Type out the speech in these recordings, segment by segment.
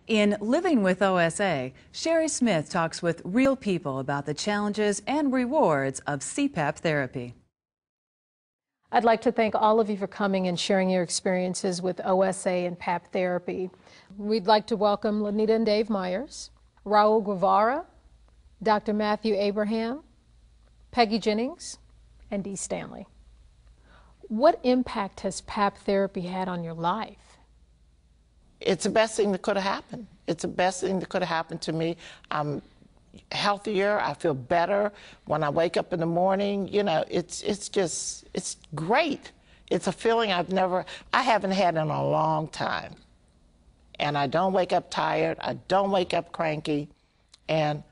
In Living with OSA, Sherry Smith talks with real people about the challenges and rewards of CPAP therapy. I'd like to thank all of you for coming and sharing your experiences with OSA and PAP therapy. We'd like to welcome Lanita and Dave Myers, Raul Guevara, Dr. Matthew Abraham, Peggy Jennings, and Dee Stanley. What impact has PAP therapy had on your life? It's the best thing that could have happened. It's the best thing that could have happened to me. I'm healthier. I feel better when I wake up in the morning. You know, it's great. It's a feeling I haven't had in a long time. And I don't wake up tired. I don't wake up cranky. And,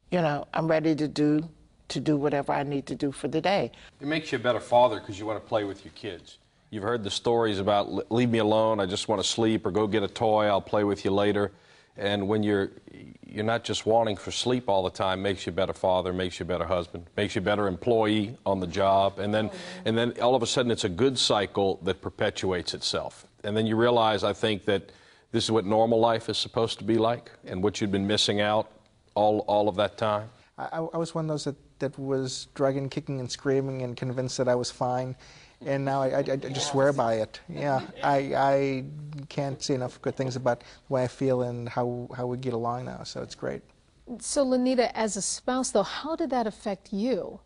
you know, I'm ready to do whatever I need to do for the day. It makes you a better father because you want to play with your kids. You've heard the stories about leave me alone, I just want to sleep, or go get a toy, I'll play with you later. And when you're not just wanting for sleep all the time, makes you a better father, makes you a better husband, makes you a better employee on the job. And then all of a sudden it's a good cycle that perpetuates itself. And then you realize, I think, that this is what normal life is supposed to be like and what you'd been missing out all of that time. I was one of those that was dragging, kicking, and screaming and convinced that I was fine. And now I just swear by it. Yeah, I can't say enough good things about the way I feel and how we get along now, so it's great. So Lanita, as a spouse though, how did that affect you?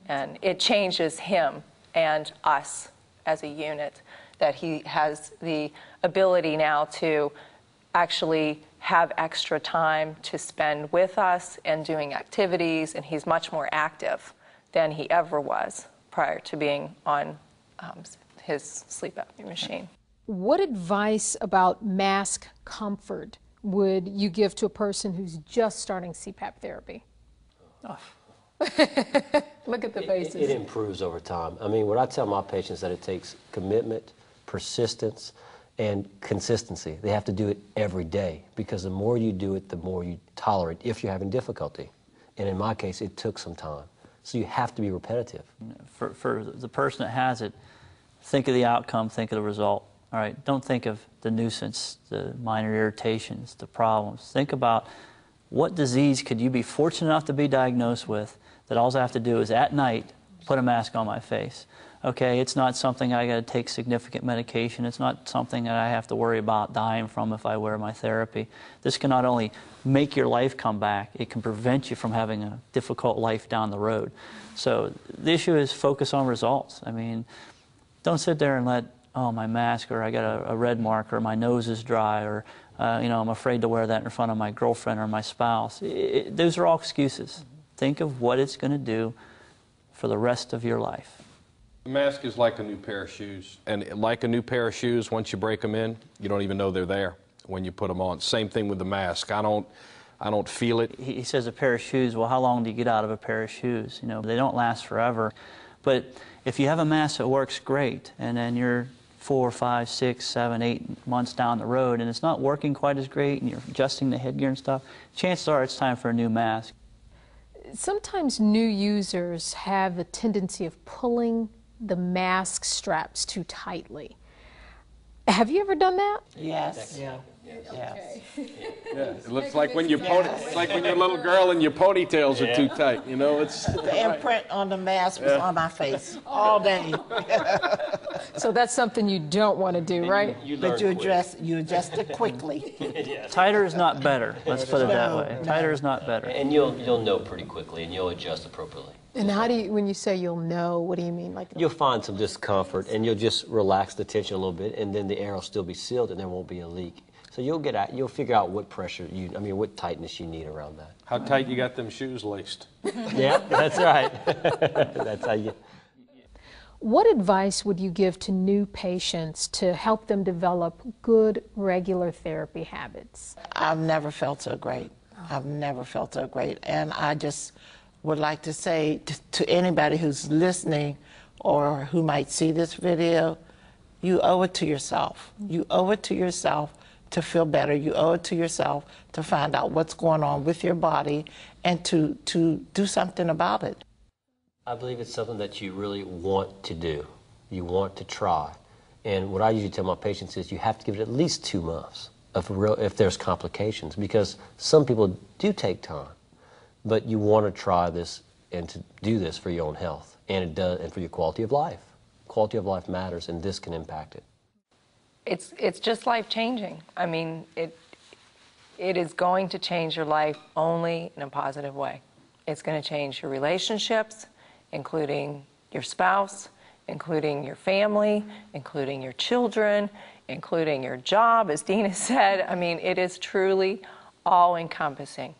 And it changes him and us as a unit, that he has the ability now to actually have extra time to spend with us and doing activities, and he's much more active than he ever was prior to being on his sleep apnea machine. What advice about mask comfort would you give to a person who's just starting CPAP therapy? Oh. Look at the faces. It improves over time. I mean, what I tell my patients that it takes commitment, persistence, and consistency. They have to do it every day, because the more you do it, the more you tolerate if you're having difficulty. And in my case, it took some time. So you have to be repetitive. For the person that has it, think of the outcome, think of the result. All right, don't think of the nuisance, the minor irritations, the problems. Think about what disease could you be fortunate enough to be diagnosed with that all I have to do is at night put a mask on my face. Okay, it's not something I got to take significant medication. It's not something that I have to worry about dying from if I wear my therapy. This can not only make your life come back, it can prevent you from having a difficult life down the road. So the issue is focus on results. I mean, don't sit there and let, oh, my mask, or I got a red mark, or my nose is dry, or you know, I'm afraid to wear that in front of my girlfriend or my spouse. Those are all excuses. Think of what it's going to do for the rest of your life. The mask is like a new pair of shoes, and like a new pair of shoes, once you break them in, you don't even know they're there when you put them on. Same thing with the mask. I don't feel it. He says a pair of shoes. Well, how long do you get out of a pair of shoes? You know, they don't last forever. But if you have a mask that works great, and then you're 4, 5, 6, 7, 8 months down the road, and it's not working quite as great, and you're adjusting the headgear and stuff, chances are it's time for a new mask. Sometimes new users have the tendency of pulling the mask straps too tightly. Have you ever done that? Yes. Yeah. Yes. Yeah, it looks like when you it's like when you're a little girl and your ponytails are too tight. You know, it's The imprint on the mask was on my face all day. So that's something you don't want to do, right? But you adjust it quickly. Tighter is not better. Let's put it that way. Tighter is not better. And you'll know pretty quickly, and you'll adjust appropriately. And how do you, when you say you'll know, what do you mean? Like you'll find some discomfort, and you'll just relax the tension a little bit, and then the air will still be sealed, and there won't be a leak. So you'll figure out what pressure what tightness you need around that. how tight you got them shoes laced. Yeah, that's right. That's how you. What advice would you give to new patients to help them develop good, regular therapy habits? I've never felt so great. I've never felt so great. And I just would like to say to anybody who's listening or who might see this video, you owe it to yourself. You owe it to yourself to feel better. You owe it to yourself to find out what's going on with your body and to do something about it. I believe it's something that you really want to do. You want to try. And what I usually tell my patients is you have to give it at least 2 months. if there's complications, because some people do take time, but you want to try this and to do this for your own health, and it does, and for your quality of life. Quality of life matters, and this can impact it. It's just life-changing. I mean, it is going to change your life only in a positive way. It's going to change your relationships, including your spouse, including your family, including your children, including your job, as Dina said. I mean, it is truly all-encompassing.